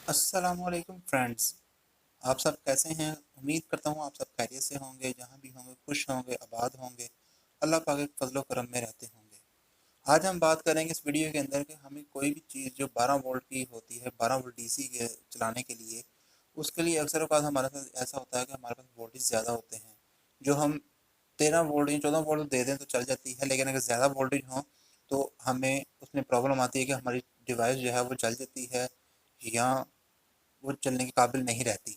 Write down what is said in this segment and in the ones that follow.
अस्सलामुअलैकुम फ्रेंड्स। आप सब कैसे हैं? उम्मीद करता हूँ आप सब खैरियत से होंगे, जहाँ भी होंगे खुश होंगे, आबाद होंगे, अल्लाह पाक के फजलो करम में रहते होंगे। आज हम बात करेंगे इस वीडियो के अंदर कि हमें कोई भी चीज़ जो 12 वोल्ट की होती है, 12 वोल्ट डीसी के चलाने के लिए, उसके लिए अक्सर औक़ात हमारे साथ ऐसा होता है कि हमारे पास वोल्टेज ज़्यादा होते हैं। जो हम 13 वोल्ट या 14 वोल्ट दे दें तो चल जाती है, लेकिन अगर ज़्यादा वोल्टेज हो तो हमें उसमें प्रॉब्लम आती है कि हमारी डिवाइस जो है वो जल जाती है, या वो चलने के काबिल नहीं रहती,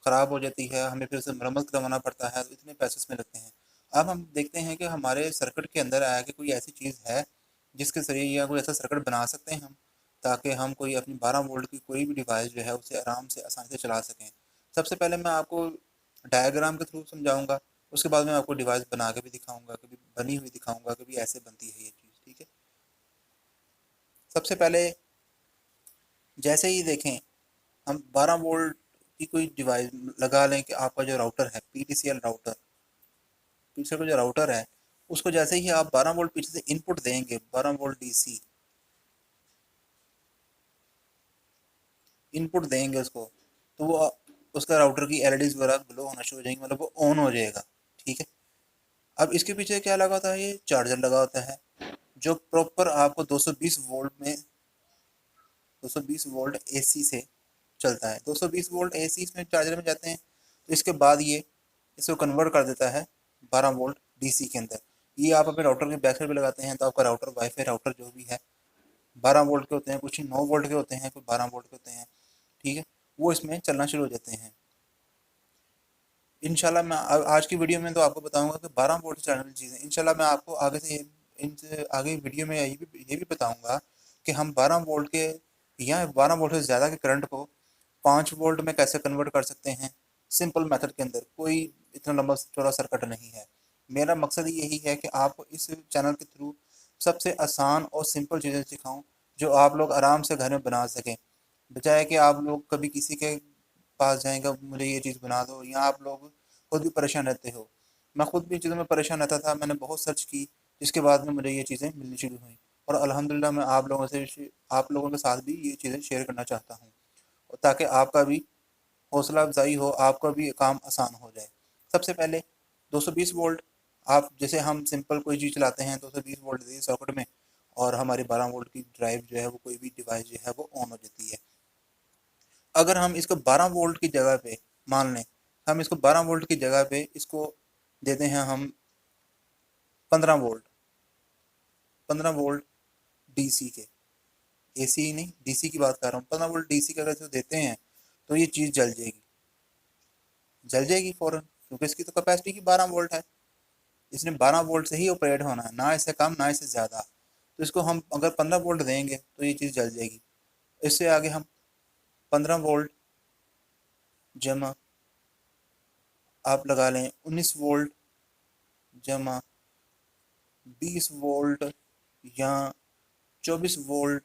ख़राब हो जाती है, हमें फिर उसे मरम्मत करवाना पड़ता है, तो इतने पैसे इसमें लगते हैं। अब हम देखते हैं कि हमारे सर्किट के अंदर आया कि कोई ऐसी चीज़ है जिसके ज़रिए, या कोई ऐसा सर्किट बना सकते हैं हम, ताकि हम कोई अपनी 12 वोल्ट की कोई भी डिवाइस जो है उसे आराम से आसानी से चला सकें। सबसे पहले मैं आपको डायग्राम के थ्रू समझाऊंगा, उसके बाद मैं आपको डिवाइस बना के भी दिखाऊंगा, कभी बनी हुई दिखाऊंगा, कभी ऐसे बनती है ये चीज़। ठीक है, सबसे पहले जैसे ही देखें, हम 12 वोल्ट की कोई डिवाइस लगा लें कि आपका जो राउटर है, पीटीसीएल राउटर, पीछे का जो राउटर है, उसको जैसे ही आप 12 वोल्ट पीछे से इनपुट देंगे, 12 वोल्ट डीसी इनपुट देंगे उसको, तो वो उसका राउटर की एलईडीज वगैरह ग्लो होना शुरू हो जाएंगी, मतलब वो ऑन हो जाएगा। ठीक है, अब इसके पीछे क्या लगा होता है? ये चार्जर लगा होता है, जो प्रॉपर आपको 220 वोल्ट में, 220 वोल्ट एसी से चलता है। 220 वोल्ट एसी इसमें चार्जर में जाते हैं, तो इसके बाद ये इसको कन्वर्ट कर देता है 12 वोल्ट डीसी के अंदर। ये आप अपने राउटर के बैक साइड पे लगाते हैं, तो आपका राउटर, वाईफाई राउटर जो भी है, 12 वोल्ट के होते हैं, कुछ 9 वोल्ट के होते हैं, कुछ 12 वोल्ट के होते हैं। ठीक है, वो इसमें चलना शुरू हो जाते हैं। इंशाल्लाह मैं आज की वीडियो में तो आपको बताऊंगा कि 12 वोल्ट से चलने वाली चीज़ें, इंशाल्लाह मैं आपको आगे से इनसे आगे वीडियो में ये भी बताऊंगा कि हम 12 वोल्ट के या 12 वोल्ट से ज़्यादा के करंट को 5 वोल्ट में कैसे कन्वर्ट कर सकते हैं, सिंपल मेथड के अंदर। कोई इतना लंबा चौड़ा सर्किट नहीं है। मेरा मकसद यही है कि आपको इस चैनल के थ्रू सबसे आसान और सिंपल चीज़ें सिखाऊं, जो आप लोग आराम से घर में बना सकें, बजाय कि आप लोग कभी किसी के पास जाएंगे मुझे ये चीज़ बना दो, या आप लोग खुद भी परेशान रहते हो। मैं खुद भी इन चीज़ों में परेशान रहता था, मैंने बहुत सर्च की, जिसके बाद में मुझे ये चीज़ें मिलनी शुरू हुई, और अल्हम्दुलिल्लाह मैं आप लोगों के साथ भी ये चीज़ें शेयर करना चाहता हूँ, और ताकि आपका भी हौसला अफजाई हो, आपका भी काम आसान हो जाए। सबसे पहले 220 वोल्ट, आप जैसे हम सिंपल कोई चीज़ चलाते हैं, 220 वोल्ट दे सॉकेट में, और हमारी 12 वोल्ट की ड्राइव जो है वो, कोई भी डिवाइस जो है वो ऑन हो जाती है। अगर हम इसको 12 वोल्ट की जगह पे, मान लें हम इसको 12 वोल्ट की जगह पे इसको देते हैं हम 15 वोल्ट, 15 वोल्ट डीसी के, एसी ही नहीं डीसी की बात कर रहा हूँ, 15 वोल्ट डीसी का अगर इसको देते हैं, तो ये चीज़ जल जाएगी, जल जाएगी फ़ौरन, क्योंकि इसकी तो कैपेसिटी की 12 वोल्ट है। इसने 12 वोल्ट से ही ऑपरेट होना है, ना इससे कम ना इससे ज़्यादा। तो इसको हम अगर 15 वोल्ट देंगे तो ये चीज़ जल जाएगी। इससे आगे हम 15 वोल्ट जमा, आप लगा लें 19 वोल्ट जमा 20 वोल्ट, या 24 वोल्ट,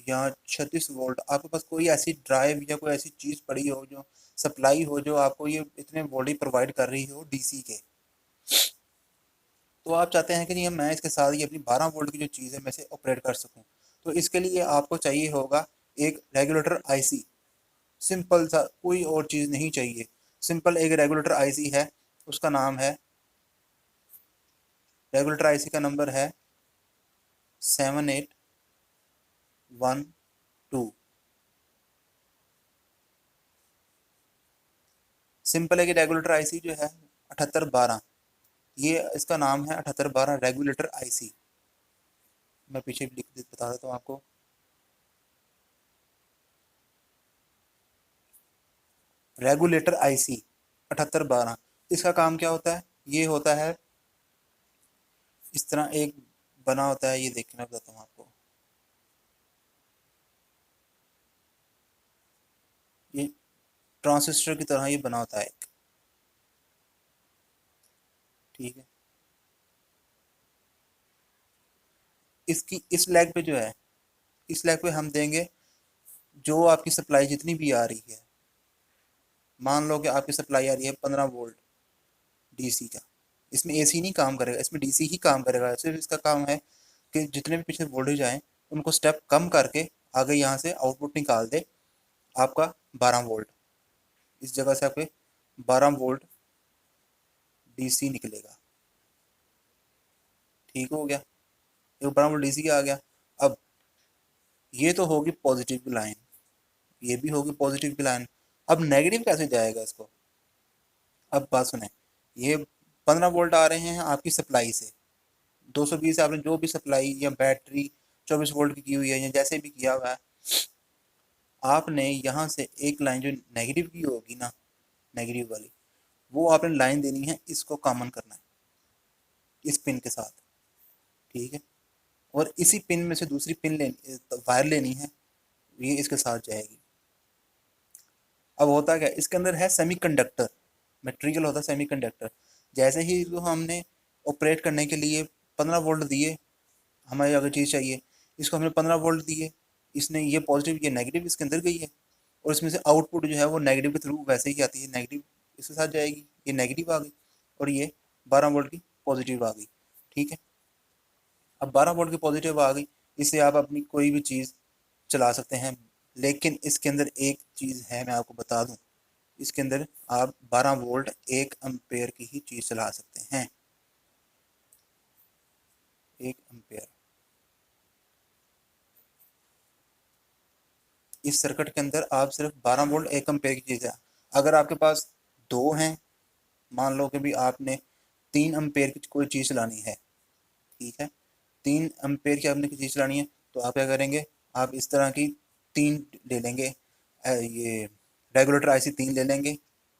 या 36 वोल्ट, आपके पास कोई ऐसी ड्राइव या कोई ऐसी चीज़ पड़ी हो, जो सप्लाई हो, जो आपको ये इतने वोल्टेज प्रोवाइड कर रही हो डीसी के, तो आप चाहते हैं कि नहीं मैं इसके साथ ये अपनी 12 वोल्ट की जो चीज़ है मैं इसे ऑपरेट कर सकूं, तो इसके लिए आपको चाहिए होगा एक रेगुलेटर आईसी। सिंपल सा, कोई और चीज़ नहीं चाहिए, सिंपल एक रेगुलेटर आईसी है, उसका नाम है, रेगुलेटर आईसी का नंबर है 7812। सिंपल है कि रेगुलेटर आईसी जो है 7812, ये इसका नाम है 7812 रेगुलेटर आईसी। मैं पीछे भी लिख बता देता हूँ आपको, रेगुलेटर आईसी 7812। इसका काम क्या होता है? ये होता है इस तरह एक बना होता है, ये देखना बताता हूँ आपको। ये ट्रांसिस्टर की तरह ये बना होता है एक, ठीक है। इसकी इस लेग पे जो है, इस लेग पे हम देंगे जो आपकी सप्लाई जितनी भी आ रही है। मान लो कि आपकी सप्लाई आ रही है 15 वोल्ट डीसी का, इसमें एसी नहीं काम करेगा, इसमें डीसी ही काम करेगा। सिर्फ इसका काम है कि जितने भी पीछे वोल्टेज आए उनको स्टेप कम करके आगे यहाँ से आउटपुट निकाल दे, आपका 12 वोल्ट, इस जगह से आपके 12 वोल्ट डीसी निकलेगा। ठीक हो गया, ये 12 वोल्ट डीसी आ गया। अब ये तो होगी पॉजिटिव की लाइन, ये भी होगी पॉजिटिव की लाइन। अब नेगेटिव कैसे जाएगा इसको? अब बात सुने, ये 15 वोल्ट आ रहे हैं आपकी सप्लाई से, 220 आपने जो भी सप्लाई या बैटरी 24 वोल्ट की हुई है या जैसे भी किया हुआ है, आपने यहाँ से एक लाइन जो नेगेटिव की होगी ना, नेगेटिव वाली, वो आपने लाइन देनी है, इसको कॉमन करना है इस पिन के साथ। ठीक है, और इसी पिन में से दूसरी पिन लेनी, वायर लेनी है, ये इसके साथ जाएगी। अब होता क्या, इसके अंदर है सेमीकंडक्टर, मटेरियल होता है सेमीकंडक्टर। जैसे ही इसको हमने ऑपरेट करने के लिए 15 वोल्ट दिए, हमें अगर चीज़ चाहिए, इसको हमने 15 वोल्ट दिए, इसने ये पॉजिटिव ये नेगेटिव इसके अंदर गई है, और इसमें से आउटपुट जो है वो नेगेटिव के थ्रू वैसे ही आती है, नेगेटिव इसके साथ जाएगी, ये नेगेटिव आ गई और ये 12 वोल्ट की पॉजिटिव आ गई। ठीक है, अब 12 वोल्ट की पॉजिटिव आ गई, इससे आप अपनी कोई भी चीज़ चला सकते हैं। लेकिन इसके अंदर एक चीज़ है, मैं आपको बता दूं, इसके अंदर आप 12 वोल्ट 1 एम्पेयर की ही चीज़ चला सकते हैं, 1 एम्पेयर। इस सर्किट के अंदर आप सिर्फ 12 वोल्ट 1 एम्पेयर की चीज़ है। अगर आपके पास दो हैं, मान लो कि भी आपने 3 एम्पेयर की कोई चीज़ चलानी है, ठीक है, 3 एम्पेयर की आपने कोई चीज़ चलानी है, तो आप क्या करेंगे, आप इस तरह की तीन ले लेंगे, ये रेगुलेटर आईसी 3 ले लेंगे,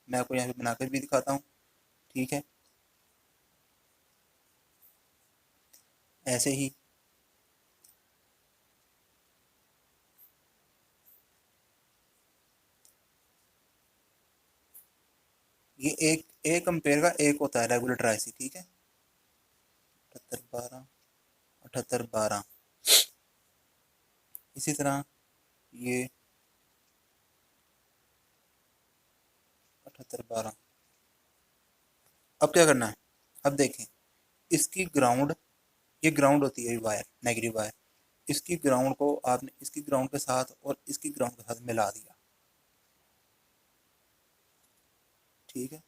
मैं आपको यहाँ पे बनाकर भी दिखाता हूँ। ठीक है, ऐसे ही ये एक 1 एम्पेयर का एक होता है रेगुलेटर आईसी। ठीक है, 7812, 7812, इसी तरह ये 7812। अब क्या करना है, अब देखें, इसकी ग्राउंड, ये ग्राउंड होती है वायर, नेगेटिव वायर, इसकी ग्राउंड को आपने इसकी ग्राउंड के साथ और इसकी ग्राउंड के साथ मिला दिया। ठीक है,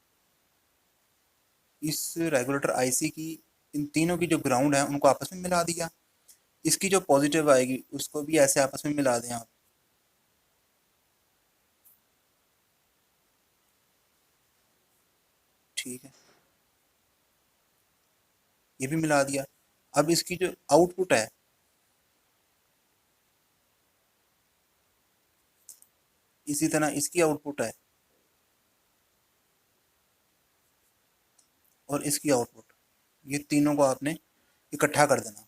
इस रेगुलेटर आईसी की इन तीनों की जो ग्राउंड है उनको आपस में मिला दिया, इसकी जो पॉजिटिव आएगी उसको भी ऐसे आपस में मिला दें आप। ठीक है, ये भी मिला दिया। अब इसकी जो आउटपुट है, इसी तरह इसकी आउटपुट है और इसकी आउटपुट, ये तीनों को आपने इकट्ठा कर देना।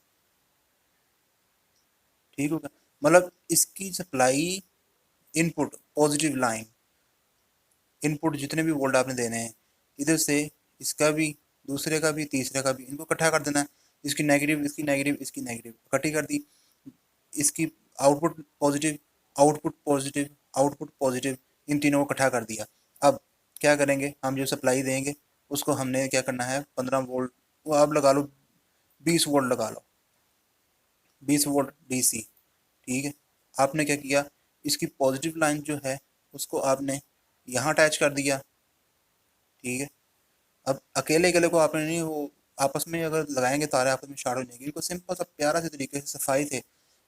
ठीक होगा, मतलब इसकी supply, input positive line, input जितने भी वोल्ट आपने देने हैं, इधर से इसका भी, दूसरे का भी, तीसरे का भी, इनको इकट्ठा कर देना है। इसकी नेगेटिव, इसकी नेगेटिव, इसकी नेगेटिव इकट्ठी कर दी, इसकी output positive, output positive, output positive, इन तीनों को इकट्ठा कर दिया। अब क्या करेंगे, हम जो सप्लाई देंगे उसको हमने क्या करना है, 15 वोल्ट, वो आप लगा लो 20 वोल्ट लगा लो, 20 वोल्ट डीसी। ठीक है, आपने क्या किया, इसकी पॉजिटिव लाइन जो है उसको आपने यहाँ अटैच कर दिया। ठीक है, अब अकेले अकेले को आपने नहीं, वो आपस में अगर लगाएंगे तारे आपस में शार्ट हो जाएंगे, इनको सिंपल सा प्यारा से तरीके से सफाई से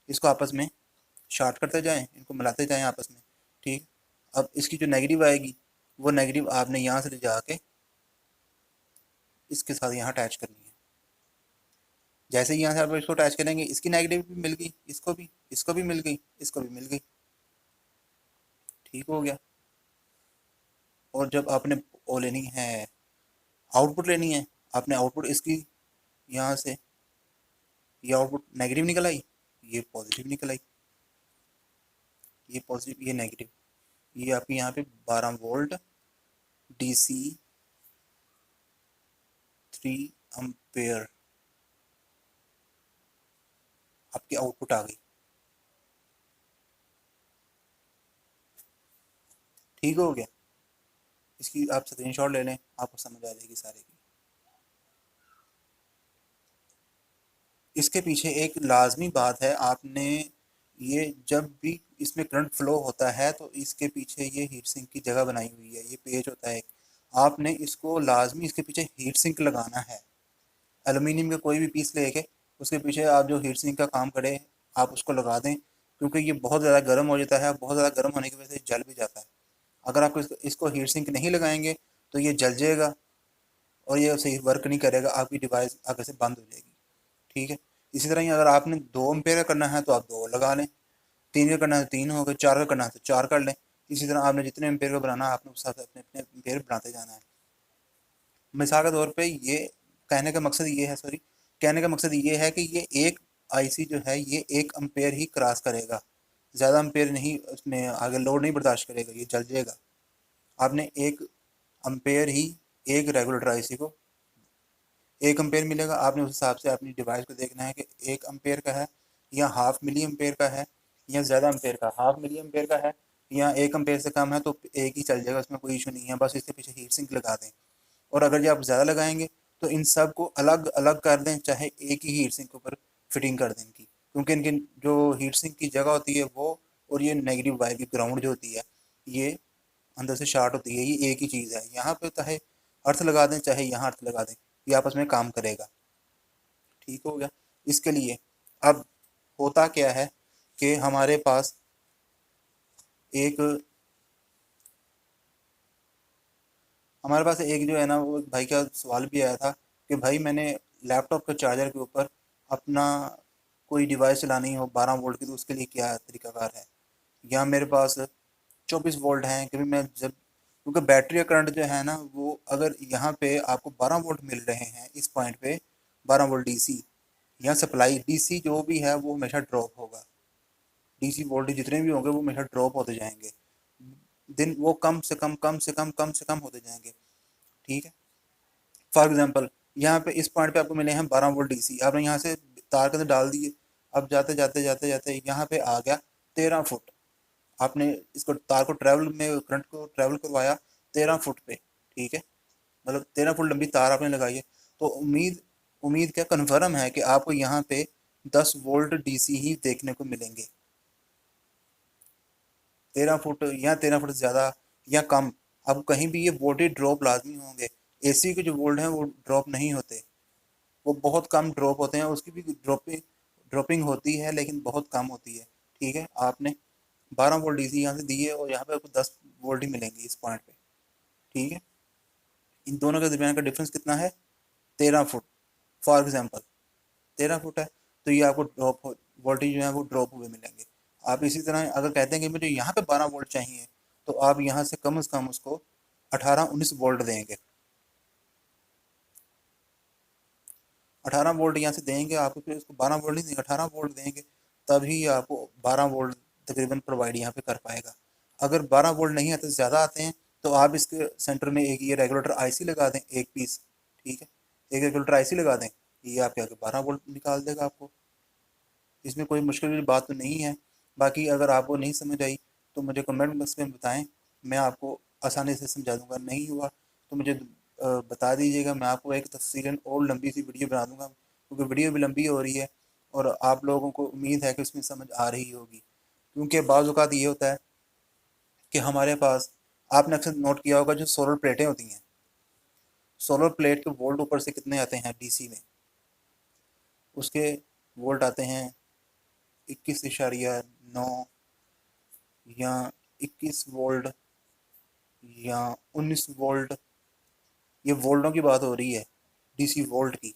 इसको आपस में शार्ट करते जाएं, इनको मिलाते जाएं आपस में। ठीक, अब इसकी जो नेगेटिव आएगी, वो नेगेटिव आपने यहाँ से ले जाके इसके साथ यहाँ अटैच करनी है। जैसे ही यहाँ से आप इसको अटैच करेंगे, इसकी नेगेटिव भी मिल गई, इसको भी, इसको भी मिल गई, इसको भी मिल गई। ठीक हो गया, और जब आपने वो लेनी है, आउटपुट लेनी है, आपने आउटपुट इसकी यहाँ से, ये आउटपुट नेगेटिव निकल आई, ये पॉजिटिव निकल आई, ये पॉजिटिव ये नेगेटिव, ये आपकी यहाँ पे 12 वोल्ट डीसी 3 एम्पेयर आपकी आउटपुट आ गई। ठीक हो गया, इसकी आप स्क्रीनशॉट ले लें, आपको समझ आ जाएगी सारे की। इसके पीछे एक लाजमी बात है, आपने ये जब भी इसमें करंट फ्लो होता है तो इसके पीछे ये हीट सिंक की जगह बनाई हुई है, ये पेज होता है एक। आपने इसको लाजमी इसके पीछे हीट सिंक लगाना है। एल्युमिनियम का कोई भी पीस लेके उसके पीछे आप जो हीट सिंक का काम करे आप उसको लगा दें, क्योंकि ये बहुत ज़्यादा गर्म हो जाता है, बहुत ज़्यादा गर्म होने की वजह से जल भी जाता है। अगर आप इसको हीट सिंक नहीं लगाएंगे तो ये जल जाएगा और ये सही वर्क नहीं करेगा, आपकी डिवाइस आगे से बंद हो जाएगी। ठीक है। इसी तरह ही अगर आपने 2 एम्पेयर का करना है तो आप 2 लगा लें, 3 का करना है तो 3 हो गए, 4 का करना है तो 4 कर लें। इसी तरह आपने जितने एम्पेयर का बनाना है आपने उस हिसाब से अपने अपने एम्पेयर बनाते जाना है। मिसाल के तौर पे ये कहने का मकसद ये है, सॉरी, कहने का मकसद ये है कि ये एक आईसी जो है ये 1 एम्पेयर ही क्रॉस करेगा, ज़्यादा एम्पेयर नहीं, उसमें आगे लोड नहीं बर्दाश्त करेगा, ये जल जाएगा। आपने 1 एम्पेयर ही एक रेगुलेटर आईसी को 1 एम्पेयर मिलेगा, आपने उस हिसाब से अपनी डिवाइस को देखना है कि 1 एम्पेयर का है या हाफ मिली एम्पेयर का है या ज़्यादा एम्पेयर का, हाफ मिली एम्पेयर का है या 1 एम्पेयर से कम है तो एक ही चल जाएगा, उसमें कोई इशू नहीं है, बस इसके पीछे हीट सिंक लगा दें। और अगर ये आप ज़्यादा लगाएंगे तो इन सब को अलग अलग कर दें, चाहे एक ही हीट सिंक के ऊपर फिटिंग कर दें इनकी, क्योंकि इनकी जो हीट सिंक की जगह होती है वो और ये नेगेटिव वायर की ग्राउंड जो होती है ये अंदर से शार्ट होती है, ये एक ही चीज़ है। यहाँ पे चाहे अर्थ लगा दें चाहे यहाँ अर्थ लगा दें, ये आपस में काम करेगा। ठीक हो गया। इसके लिए अब होता क्या है कि एक हमारे पास एक जो है ना वो एक भाई का सवाल भी आया था कि भाई मैंने लैपटॉप के चार्जर के ऊपर अपना कोई डिवाइस चलानी हो 12 वोल्ट की, तो उसके लिए क्या तरीकाकार है। या मेरे पास 24 वोल्ट हैं, कभी मैं जब, क्योंकि बैटरी का करंट जो है ना वो अगर यहाँ पे आपको 12 वोल्ट मिल रहे हैं इस पॉइंट पे, 12 वोल्ट डीसी या सप्लाई डीसी जो भी है वो हमेशा ड्रॉप होगा, डीसी वोल्टेज जितने भी होंगे वो हमेशा ड्रॉप होते जाएंगे, दिन वो कम से कम होते जाएंगे। ठीक है। फॉर एग्जांपल यहाँ पे इस पॉइंट पे आपको मिले हैं 12 वोल्ट डीसी, आपने यहाँ से तार के अंदर डाल दिए, अब जाते जाते जाते जाते यहाँ पे आ गया 13 फुट, आपने इसको तार को ट्रैवल में करंट को ट्रैवल करवाया 13 फुट पे। ठीक है। मतलब 13 फुट लंबी तार आपने लगाई है, तो उम्मीद उम्मीद क्या कन्फर्म है कि आपको यहाँ पे 10 वोल्ट डीसी ही देखने को मिलेंगे। 13 फुट या 13 फुट से ज़्यादा या कम, अब कहीं भी ये वोल्टेज ड्रॉप लाजमी होंगे। एसी के जो वोल्ट हैं वो ड्रॉप नहीं होते, वो बहुत कम ड्रॉप होते हैं, उसकी भी ड्रॉपिंग ड्रॉपिंग होती है लेकिन बहुत कम होती है। ठीक है। आपने 12 वोल्ट डीसी यहाँ से दिए और यहाँ पे आपको 10 वोल्ट ही मिलेंगे इस पॉइंट पे। ठीक है। इन दोनों के दरमियान का डिफरेंस कितना है? 13 फुट। फॉर एग्जाम्पल 13 फुट है, तो ये आपको ड्रॉप वोल्टेज जो है वो ड्रॉप हुए मिलेंगे। आप इसी तरह अगर कहते हैं कि मुझे यहाँ पे 12 वोल्ट चाहिए, तो आप यहाँ से कम उसको 18-19 वोल्ट देंगे। 18 वोल्ट यहाँ से देंगे आपको, फिर उसको 12 वोल्ट नहीं देंगे, 18 वोल्ट देंगे, तभी आपको 12 वोल्ट तकरीबन प्रोवाइड यहाँ पे कर पाएगा। अगर 12 वोल्ट नहीं आते, ज़्यादा आते हैं, तो आप इसके सेंटर में एक ये रेगुलेटर आईसी लगा दें, एक पीस। ठीक है। एक रेगुलेटर आईसी लगा दें, ये आपके आगे 12 वोल्ट निकाल देगा आपको। इसमें कोई मुश्किल वाली बात तो नहीं है। बाकी अगर आपको नहीं समझ आई तो मुझे कमेंट बॉक्स में बताएं, मैं आपको आसानी से समझा दूंगा। नहीं हुआ तो मुझे बता दीजिएगा, मैं आपको एक तफसीलन और लंबी सी वीडियो बना दूंगा, क्योंकि वीडियो भी लंबी हो रही है और आप लोगों को उम्मीद है कि उसमें समझ आ रही होगी। क्योंकि बाज़ औक़ात ये होता है कि हमारे पास, आपने अक्सर नोट किया होगा जो सोलर प्लेटें होती हैं, सोलर प्लेट के वोल्ट ऊपर से कितने आते हैं डीसी में, उसके वोल्ट आते हैं 21.9 या 21 वोल्ट या 19 वोल्ट। ये वोल्टों की बात हो रही है, डीसी वोल्ट की,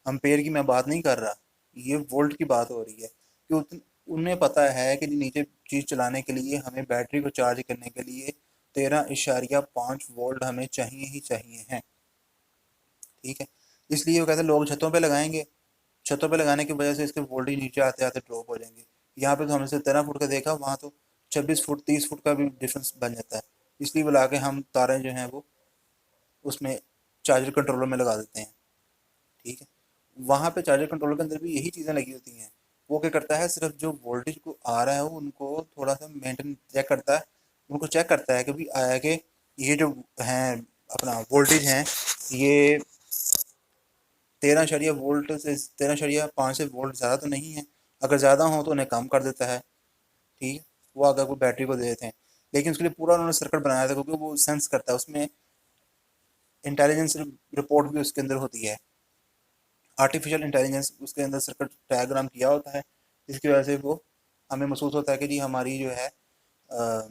एम्पेयर की मैं बात नहीं कर रहा, ये वोल्ट की बात हो रही है। कि उन्हें पता है कि नीचे चीज़ चलाने के लिए हमें बैटरी को चार्ज करने के लिए 13.5 वोल्ट हमें चाहिए ही चाहिए हैं। ठीक है। इसलिए वो कहते हैं लोग छतों पे लगाएंगे, छतों पे लगाने की वजह से इसके वोल्टेज नीचे आते आते ड्रॉप हो जाएंगे। यहाँ पे तो हमने सिर्फ 13 फुट का देखा, वहाँ तो 26 फुट 30 फुट का भी डिफरेंस बन जाता है। इसलिए बुला के हम तारें जो हैं वो उसमें चार्जर कंट्रोलर में लगा देते हैं। ठीक है। वहाँ पे चार्जर कंट्रोलर के अंदर भी यही चीज़ें लगी होती हैं। वो क्या करता है, सिर्फ जो वोल्टेज को आ रहा है उनको थोड़ा सा मेंटेन चेक करता है, उनको चेक करता है कि भी आया कि ये जो हैं अपना वोल्टेज हैं ये 13 वोल्ट से 13.5 से वोल्ट ज़्यादा तो नहीं है। अगर ज़्यादा हो तो उन्हें कम कर देता है, ठीक है, वो अगर कोई बैटरी को दे देते हैं, लेकिन उसके लिए पूरा उन्होंने सर्किट बनाया था, क्योंकि वो सेंस करता है, उसमें इंटेलिजेंस रिपोर्ट भी उसके अंदर होती है, आर्टिफिशियल इंटेलिजेंस उसके अंदर सर्किट डायग्राम किया होता है, जिसकी वजह से वो हमें महसूस होता है कि जी हमारी जो है अ,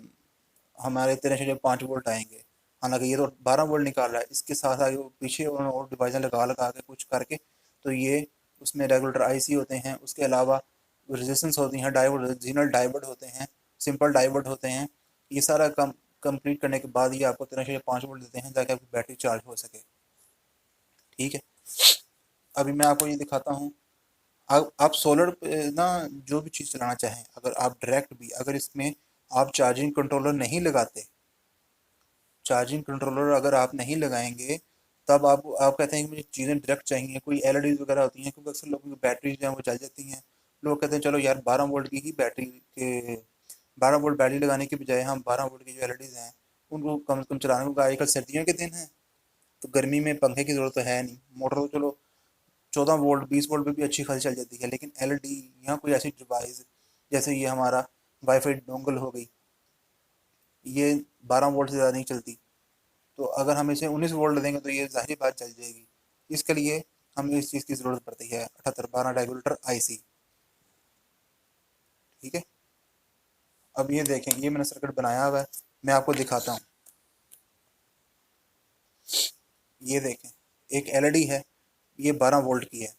हमारे 13.5 वोल्ट आएंगे। हालांकि ये तो 12 वोल्ट निकाल रहा है, इसके साथ आगे वो पीछे और डिवाइजर लगा लगा के कुछ करके, तो ये उसमें रेगुलेटर आईसी होते हैं, उसके अलावा रेजिस्टेंस होती हैं, डायोड, रीजनल डायोड होते हैं, सिंपल डायोड होते हैं। ये सारा काम कंप्लीट करने के बाद ये आपको 13.5 वोल्ट देते हैं, ताकि आपकी बैटरी चार्ज हो सके। ठीक है, अभी मैं आपको ये दिखाता हूँ। आप सोलर पे ना जो भी चीज़ चलाना चाहें, अगर आप डायरेक्ट भी, अगर इसमें आप चार्जिंग कंट्रोलर नहीं लगाते, चार्जिंग कंट्रोलर अगर आप नहीं लगाएंगे, तब आप कहते हैं कि मुझे चीज़ें डायरेक्ट चाहिए, कोई एलईडीज वगैरह होती हैं, क्योंकि अक्सर लोगों की बैटरीज जो हैं वो जल जाती हैं। लोग कहते हैं चलो यार 12 वोल्ट की ही बैटरी के 12 वोल्ट बैटरी लगाने के बजाय हम 12 वोल्ट की जो एलईडीज हैं उनको कम से कम चलाने को, आजकल सर्दियों के दिन हैं, तो गर्मी में पंखे की जरूरत तो है नहीं, मोटर तो चलो 14 वोल्ट 20 वोल्ट पे भी अच्छी खासी चल जाती है, लेकिन एलईडी या कोई ऐसी डिवाइस, जैसे ये हमारा वाईफाई डोंगल हो गई, ये 12 वोल्ट से ज़्यादा नहीं चलती। तो अगर हम इसे 19 वोल्ट देंगे तो ये ज़ाहिर बात चल जाएगी। इसके लिए हमें इस चीज़ की ज़रूरत पड़ती है, 7812 रेगुलेटर आईसी। ठीक है, अब ये देखें, ये मैंने सर्किट बनाया हुआ है, मैं आपको दिखाता हूँ। ये देखें, एक एलईडी है, ये 12 वोल्ट की है,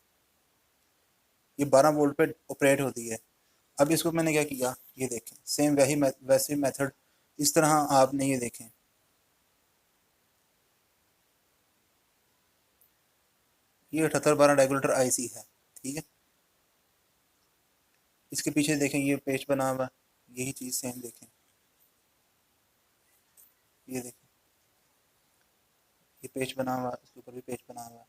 ये 12 वोल्ट पे ऑपरेट होती है। अब इसको मैंने क्या किया, ये देखें, सेम वैसे मेथड, इस तरह आपने ये देखें, ये 7812 रेगुलेटर आईसी है। ठीक है, इसके पीछे देखें, ये पेज बना हुआ है, यही चीज़ सेम देखें, ये देखें, ये पेज बना हुआ है, इसके ऊपर भी पेज बना हुआ है,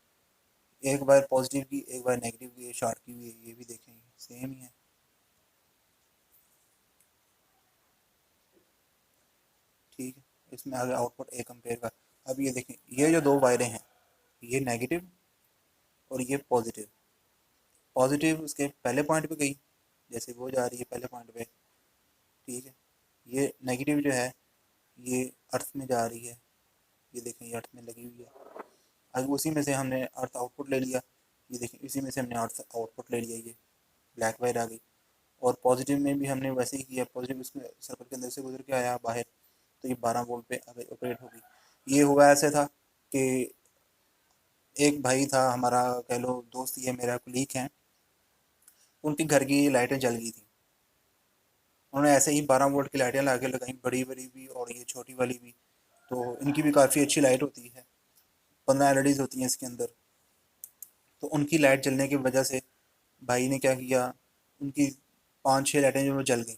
एक वायर पॉजिटिव की एक वायर नेगेटिव की, शॉर्ट की हुई है, ये भी देखें सेम ही है। ठीक है, इसमें आगे आउटपुट एक एम्पेयर का। अब ये देखें, ये जो दो वायरें हैं, ये नेगेटिव और ये पॉजिटिव, पॉजिटिव उसके पहले पॉइंट पे गई, जैसे वो जा रही है पहले पॉइंट पे। ठीक है, ये नेगेटिव जो है ये अर्थ में जा रही है, ये देखें ये अर्थ में लगी हुई है। अब उसी में से हमने अर्थ आउटपुट ले लिया, ये देखें इसी में से हमने अर्थ आउटपुट ले लिया, ये ब्लैक वायर आ गई। और पॉजिटिव में भी हमने वैसे ही किया, पॉजिटिव उसमें सर्किट के अंदर से गुजर के आया बाहर, तो ये 12 वोल्ट पे ऑपरेट होगी। ये हुआ ऐसे था कि एक भाई था हमारा, कह लो दोस्त, ये मेरा कुलीग हैं, उनके घर की लाइटें जल गई थी। उन्होंने ऐसे ही 12 वोल्ट की लाइटें ला के लगाई, बड़ी बड़ी भी और ये छोटी वाली भी, तो इनकी भी काफ़ी अच्छी लाइट होती है, 15 एलईडीज होती हैं इसके अंदर। तो उनकी लाइट जलने की वजह से भाई ने क्या किया, उनकी 5-6 लाइटें जो वो जल गई।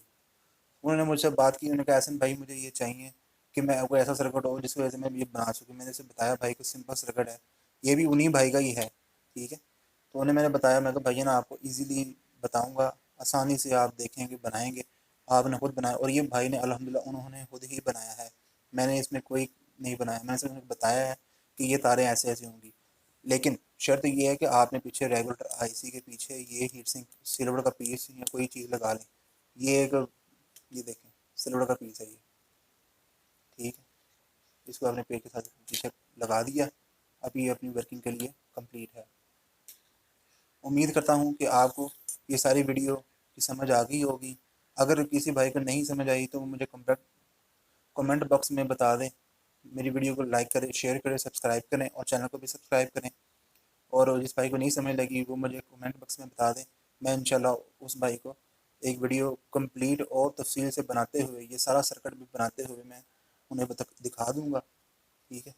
उन्होंने मुझसे बात की, उन्होंने कहा ऐसा भाई मुझे ये चाहिए कि मैं आपको ऐसा सर्किट हो जिसकी वजह से मैं ये बना सकूँ। मैंने उसे बताया भाई को सिंपल सर्किट है, ये भी उन्हीं भाई का ही है। ठीक है, तो उन्हें मैंने बताया, मैं कहा भैया ना आपको ईज़िली बताऊँगा, आसानी से आप देखेंगे बनाएंगे। आपने खुद बनाया, और ये भाई ने अल्हम्दुलिल्लाह उन्होंने खुद ही बनाया है, मैंने इसमें कोई नहीं बनाया, मैंने सिर्फ उन्हें बताया है कि ये तारें ऐसे ऐसे होंगी। लेकिन शर्त ये है कि आपने पीछे रेगुलेटर आईसी के पीछे ये हीट सिंक सिल्वर का पीस या कोई चीज़ लगा लें। ये एक, ये देखें सिल्वर का पीस है ये। ठीक है, इसको आपने पेज के साथ पीछे लगा दिया, अब ये अपनी वर्किंग के लिए कंप्लीट है। उम्मीद करता हूँ कि आपको ये सारी वीडियो की समझ आ गई होगी। अगर किसी भाई को नहीं समझ आई तो मुझे कमेंट बॉक्स में बता दें। मेरी वीडियो को लाइक करें, शेयर करें, सब्सक्राइब करें, और चैनल को भी सब्सक्राइब करें। और जिस भाई को नहीं समझ लगी वो मुझे कमेंट बॉक्स में बता दें, मैं इंशाल्लाह उस भाई को एक वीडियो कंप्लीट और तफसील से बनाते हुए, ये सारा सर्किट भी बनाते हुए मैं उन्हें दिखा दूंगा। ठीक है,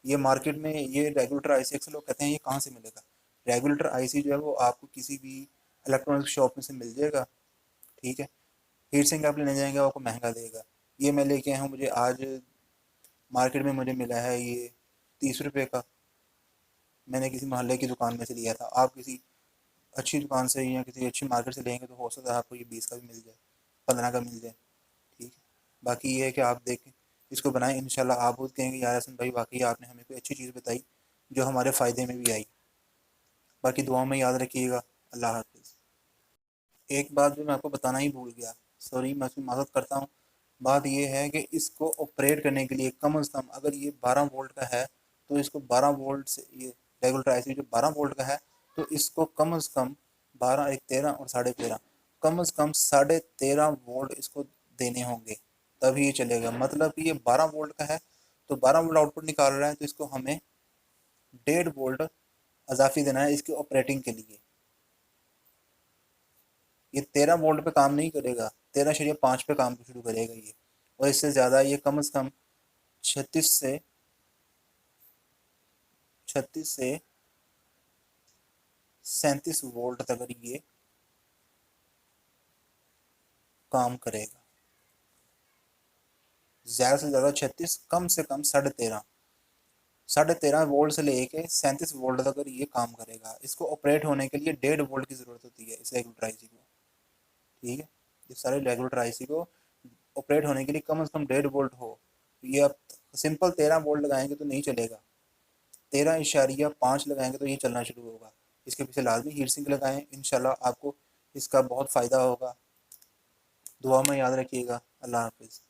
ये मार्केट में ये रेगुलेटर आईसी अक्सर लोग कहते हैं ये कहाँ से मिलेगा। रेगुलेटर आईसी जो है वो आपको किसी भी इलेक्ट्रॉनिक शॉप में से मिल जाएगा। ठीक है, हीट सिंक आप लेने जाएंगे वो आपको महंगा देगा। ये मैं लेके आया हूँ, मुझे आज मार्केट में मुझे मिला है ये 30 रुपये का। मैंने किसी मोहल्ले की दुकान में से लिया था, आप किसी अच्छी दुकान से या किसी अच्छी मार्केट से लेंगे तो हो सकता है आपको ये 20 का भी मिल जाए, 15 का मिल जाए। ठीक है, बाकी ये है कि आप देखें, इसको बनाएं, इंशाल्लाह आप खुद कहेंगे यार हसन भाई वाकई आपने हमें कोई अच्छी चीज़ बताई जो हमारे फ़ायदे में भी आई। बाकी दुआ में याद रखिएगा। अल्लाह हाफिज़। एक बात जो मैं आपको बताना ही भूल गया, सॉरी, मैं इसमें माजरत करता हूँ। बात ये है कि इसको ऑपरेट करने के लिए कम से कम, अगर ये 12 वोल्ट का है तो इसको 12 वोल्ट से, ये रेगुलेटर आईसी जो 12 वोल्ट का है, तो इसको कम से कम 12, एक 13 और 13.5, कम से कम 13.5 वोल्ट इसको देने होंगे, तभी ये चलेगा। मतलब कि ये 12 वोल्ट का है तो 12 वोल्ट आउटपुट निकाल रहा है, तो इसको हमें 1.5 वोल्ट अजाफी देना है इसकी ऑपरेटिंग के लिए। ये 13 वोल्ट पे काम नहीं करेगा, 13.5 पे काम शुरू करेगा ये। और इससे ज़्यादा ये कम से कम 36 से 37 वोल्ट तक ये काम करेगा। ज़्यादा से ज़्यादा 36, कम से कम 13.5 वोल्ट से लेके 37 वोल्ट तक ये काम करेगा। इसको ऑपरेट होने के लिए 1.5 वोल्ट की ज़रूरत होती है इस रेगुलेटर आईसी को। ठीक है, ये सारे रेगुलेटर आईसी को ऑपरेट होने के लिए कम से कम 1.5 वोल्ट हो। ये आप सिंपल 13 वोल्ट लगाएंगे तो नहीं चलेगा, 13.5 लगाएंगे तो ये चलना शुरू होगा। इसके पीछे लाजमी हीट सिंक लगाएं, इंशाल्लाह आपको इसका बहुत फ़ायदा होगा। दुआ में याद रखिएगा। अल्लाह हाफिज़।